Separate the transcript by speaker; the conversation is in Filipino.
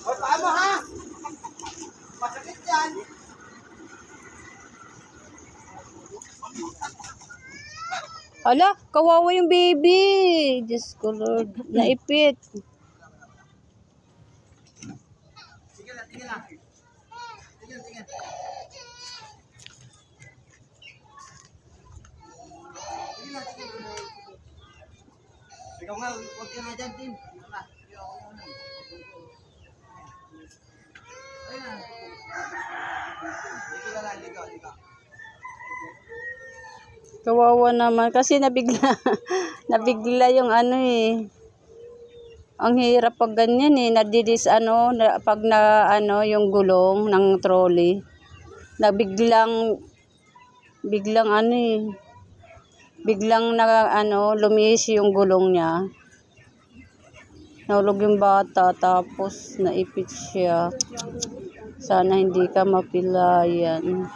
Speaker 1: Hoy, paano ha? Masakit yan.
Speaker 2: Ala, kawawa yung baby. Diyos ko Lord. Naipit.
Speaker 1: Sige na, tingin na. Tingin, tingin. Tingin na, tingin. Ikaw nga, huwag ka na dyan, Tim. Ikaw na. Ayun na. Ligo ka lang, ligo, ligo.
Speaker 2: Kawawa naman. Kasi nabigla. Nabigla yung ano eh. Ang hirap pag ganyan eh. Nadidis pag na yung gulong ng trolley. Biglang ano eh. Biglang lumis yung gulong niya. Nahulog yung bata tapos naipit siya. Sana hindi ka mapilayan.